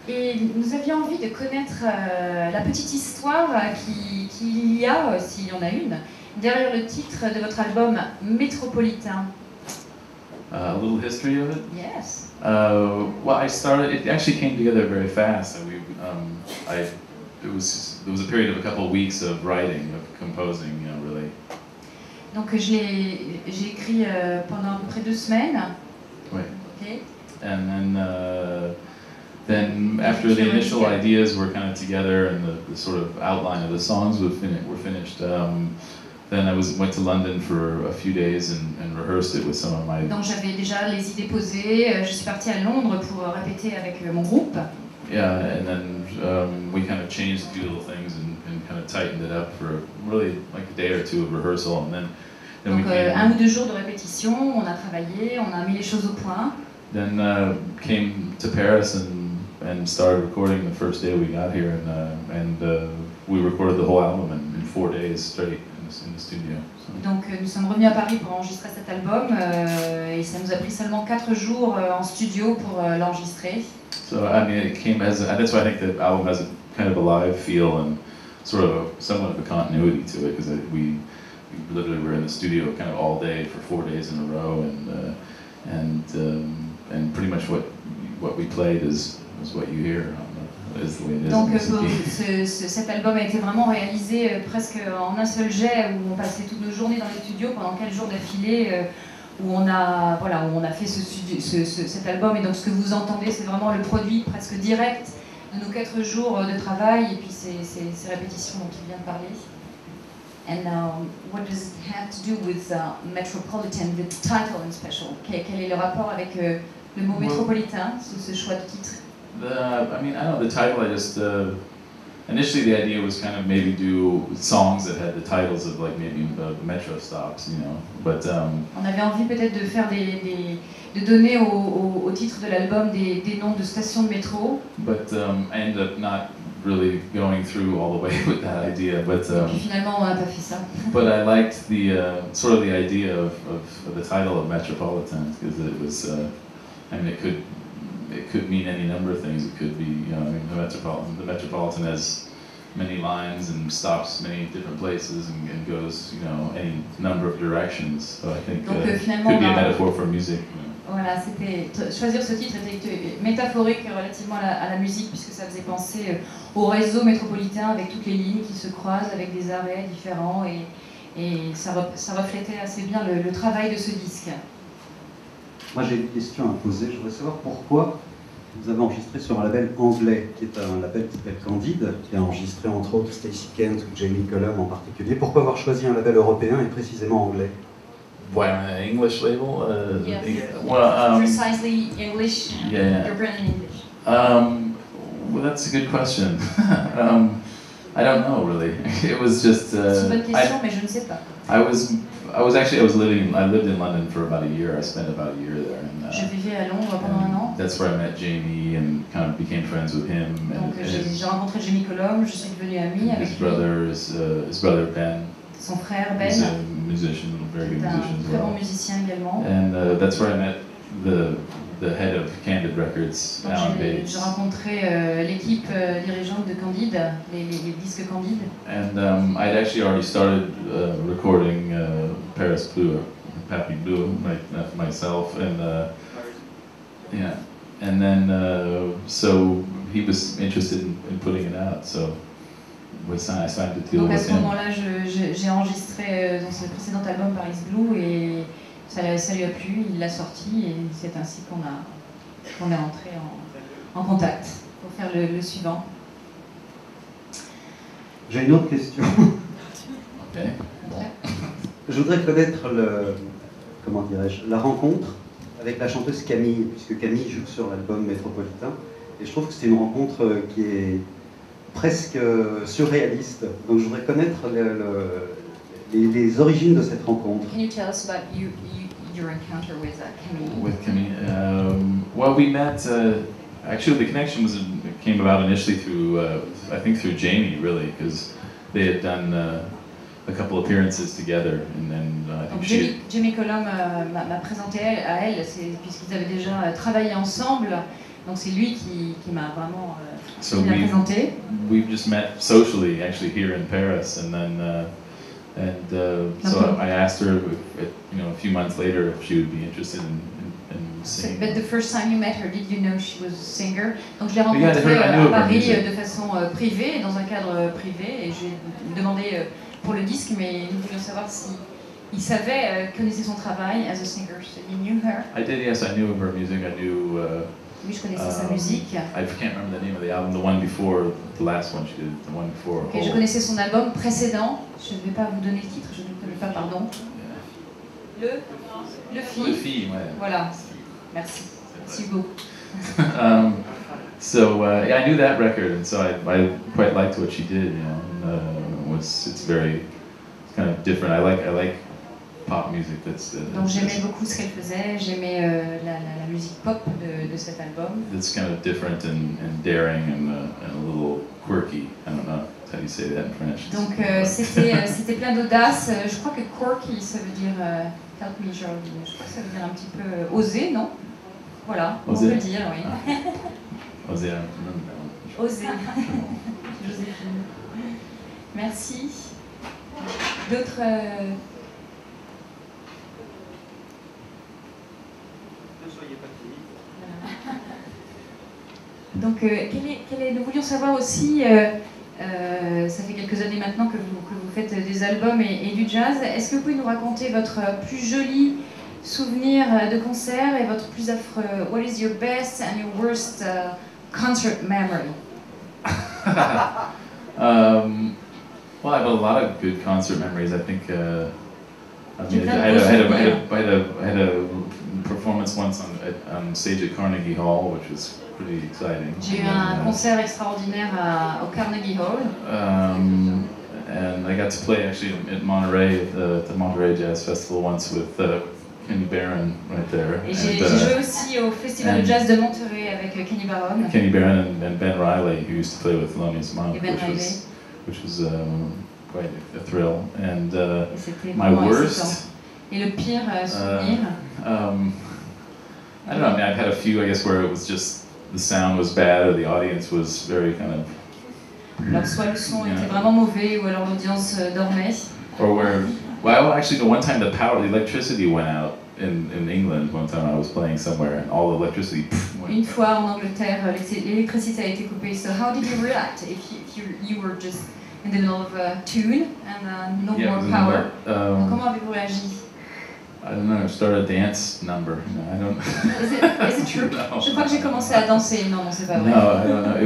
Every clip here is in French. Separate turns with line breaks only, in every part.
Et nous avions envie de connaître la petite histoire qu'il y a, s'il y en a une, derrière le titre de votre album Metropolitain.
A little history of it.
Yes.
Well, I started. It actually came together very fast, and there was a period of a couple of weeks of writing, of composing, really.
Donc j'ai écrit pendant à peu près 2 semaines.
Oui.
Okay.
And then after the initial ideas were kind of together and the sort of outline of the songs were finished, then I went to London for a few days and rehearsed it with some of my.
Donc j'avais déjà les idées posées. Je suis partie à Londres pour répéter avec mon groupe.
Yeah, and then we kind of changed a few little things and kind of tightened it up for really like a day or two of rehearsal, and then
donc
we came,
1 ou 2 jours de répétition. On a travaillé, on a mis les choses au point.
Then came to Paris and started recording the first day we got here, and we recorded the whole album in 4 days straight in the studio. So.
Donc nous sommes revenus à Paris pour enregistrer cet album et ça nous a pris seulement 4 jours en studio pour l'enregistrer.
So I mean, it came as that's why I think the album has a kind of a live feel and sort of somewhat of a continuity to it, because we literally were in the studio kind of all day for 4 days in a row, and pretty much what we played is what you hear.
Donc cet album a été vraiment réalisé presque en un seul jet, où on passait toutes nos journées dans les studios pendant 4 jours d'affilée, où on a fait cet album, et donc ce que vous entendez c'est vraiment le produit presque direct de nos 4 jours de travail et puis ces répétitions dont il vient de parler. And what does it have to do with Metropolitan, the title in special? Quel est le rapport avec le mot métropolitain, ce choix de titre?
I mean, I don't know, the title, I just, initially the idea was kind of maybe do songs that had the titles of like maybe metro stops, you know, but...
On avait envie peut-être de faire de donner au titre de l'album des noms de stations de métro.
But I ended up not really going through all the way with that idea, but...
Et puis finalement on n'a pas fait ça.
But I liked the, sort of the idea of the title of Metropolitan, because it was, I mean, it could mean any number of things. It could be, you know, I mean, the Metropolitan has many lines and stops many different places and goes, you know, any number of directions. So I think it could be a metaphor for music. You know.
Voilà, choisir ce titre était métaphorique relativement à la musique, puisque ça faisait penser au réseau métropolitain avec toutes les lignes qui se croisent avec des arrêts différents, et ça reflétait assez bien le travail de ce disque.
Moi j'ai une question à poser, je voudrais savoir pourquoi vous avez enregistré sur un label anglais, qui est un label qui s'appelle Candide, qui a enregistré entre autres Stacey Kent ou Jamie Cullum en particulier. Pourquoi avoir choisi un label européen et précisément anglais?
Why an English label?
Yes.
Well,
precisely English,
yeah.
European and English.
Well, that's a good question. I don't know really. It was just.
C'est une bonne question, mais je ne sais pas.
I lived in London for about a year. I spent about a year there. And,
je vivais à Londres pendant 1 an.
That's where I met Jamie and kind of became friends with him.
Donc j'ai rencontré Jamie Cullum, je suis devenue amie avec lui.
His brother Ben.
Son frère Ben.
He's a musician, very good musician as well.
Très bon musicien également.
And that's where I met the head of Candid Records, Alan Bates.
J'ai rencontré l'équipe dirigeante de Candide, les disques Candide.
And I'd actually already started recording Paris Blue, Papi Blue, myself, and yeah, and then so he was interested in putting it out, so I signed the deal with him.
Donc à ce moment-là, j'ai enregistré dans ce précédent album Paris Blue, et ça lui a plu, il l'a sorti, et c'est ainsi qu'on est entré en contact pour faire le suivant.
J'ai une autre question.
Okay.
Je voudrais connaître comment dirais-je, la rencontre avec la chanteuse Camille, puisque Camille joue sur l'album Metropolitain, et je trouve que c'est une rencontre qui est presque surréaliste. Donc je voudrais connaître les origines de cette rencontre.
Can you tell us about your encounter with Camille?
With Camille, well, we met. Actually, the connection came about initially through, I think, through Jamie, really, because they had done a couple appearances together, and then I think
Jamie Cullum m'a présenté à elle, puisqu'ils avaient déjà travaillé ensemble. Donc c'est lui qui m'a vraiment qui m'a présenté.
We've just met socially, actually here in Paris, and then so I asked her, a few months later, if she would be interested in singing.
But the first time you met her, did you know she was a singer? Donc je l'ai rencontrée à Paris de façon privée, dans un cadre privé, et je lui ai demandé pour le disque, mais nous voulions savoir si il savait, connaissait son travail as a singer. So you knew her?
I did, yes. I knew of her music. I knew.
Oui, je connaissais sa musique.
I can't remember the name of the album. The one before, the last one she did, the one before.
Okay, je connaissais son album précédent. Je ne vais pas vous donner le titre. Je ne connais pas, pardon.
Yeah.
Le
Fille, ouais.
Voilà. Merci. Merci beaucoup.
Yeah, I knew that record, and so I quite liked what she did. It's very kind of different. I like pop music.
Donc j'aimais beaucoup ce qu'elle faisait. J'aimais la musique pop de cet album.
It's kind of different and daring and a little quirky. I don't know how you say that in French.
Donc c'était plein d'audace. Je crois que quirky, ça veut dire help me, je crois que ça veut dire un petit peu osé, non? Voilà,
osé.
On peut le dire, oui.
Osé.
Osé. Joséphine. Merci. D'autres.
Ne soyez pas timide.
Donc, nous voulions savoir aussi, ça fait quelques années maintenant que vous faites des albums et du jazz. Est-ce que vous pouvez nous raconter votre plus joli souvenir de concert et votre plus affreux? What is your best and your worst concert memory?
Well, I have a lot of good concert memories. I think I had a performance once on stage at Carnegie Hall, which was pretty exciting.
J'ai eu un concert extraordinaire au Carnegie Hall.
And I got to play actually at Monterey, at the Monterey Jazz Festival once with Kenny Barron right there.
Et j'ai joué aussi au Festival de Jazz de Monterey avec Kenny Barron.
Kenny Barron and Ben Riley, who used to play with Thelonious Monk, which was quite a thrill. And my worst.
Et le pire souvenir.
I don't know. I mean, I've had a few, I guess, where it was just the sound was bad or the audience was very kind of.
Alors soit le son était vraiment mauvais ou alors l'audience dormait.
Or where, well, actually, the one time the electricity went out in England. One time I was playing somewhere and all the electricity.
Une fois en Angleterre, l'électricité a été coupée. So how did you react if you were just in the middle of a tune and no more power? Comment avez-vous réagi?
I don't know. Start a dance number. No, I don't.
Is it true? No. Je crois que j'ai commencé à danser. Non, c'est pas vrai.
No, I don't know.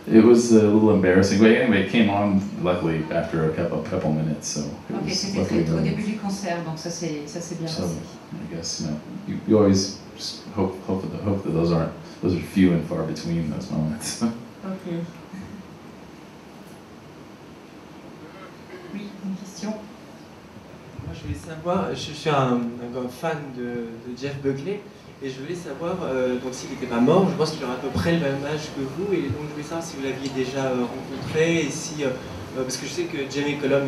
It was a little embarrassing. But anyway, it came on luckily after a couple minutes. So.
Okay, c'était au début du concert, donc ça c'est bien passé.
I guess you always just hope that those are few and far between those moments.
Okay. Oui, une question.
Moi, je voulais savoir, je suis un grand fan de Jeff Buckley, et je voulais savoir, donc s'il n'était pas mort, je pense qu'il aurait à peu près le même âge que vous, et donc je voulais savoir si vous l'aviez déjà rencontré, et si, parce que je sais que Jamie Cullum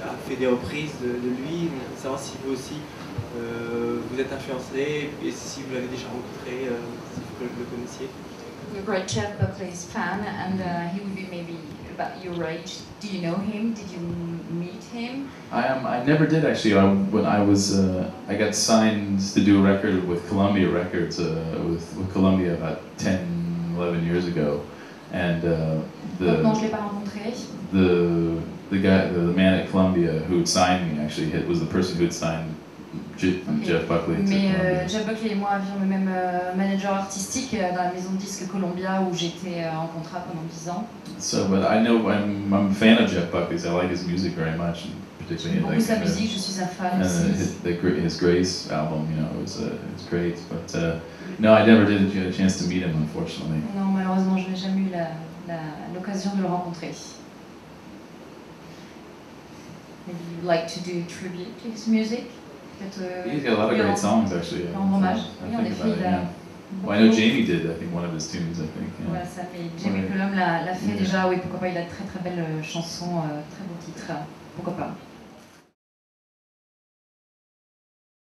a fait des reprises de lui, donc savoir si vous aussi vous êtes influencé, et si vous l'avez déjà rencontré, si vous le connaissiez.
You're a great Jeff Buckley's fan, and he would be maybe about your age. Do you know him? Did you meet him?
I never did actually. When I was, I got signed to do a record with Columbia Records, with Columbia about 10, 11 years ago, and
non, je l'ai pas rencontré.
the man at Columbia who had signed me actually was the person who had signed Jeff Buckley.
Mais Jeff Buckley et moi avions le même manager artistique dans la maison de disques Columbia où j'étais en contrat pendant 10 ans.
So, but I know I'm a fan of Jeff Buckley's. I like his music very much, and particularly
beaucoup sa musique. Je suis un fan aussi.
His Grace album, it's great. But no, I never did get a chance to meet him, unfortunately.
Non, malheureusement, je n'ai jamais eu l'occasion de le rencontrer. Maybe you'd like to do tribute to his music?
He's got a lot of great songs, actually.
Hommage. Oui, en effet,
well, I know Jamie did, I think, one of his tunes, I think. Yeah.
Voilà, ça fait. Jamie Cullum l'a fait déjà, oui, pourquoi pas, il a de très très belles chansons, très beaux titres, pourquoi pas.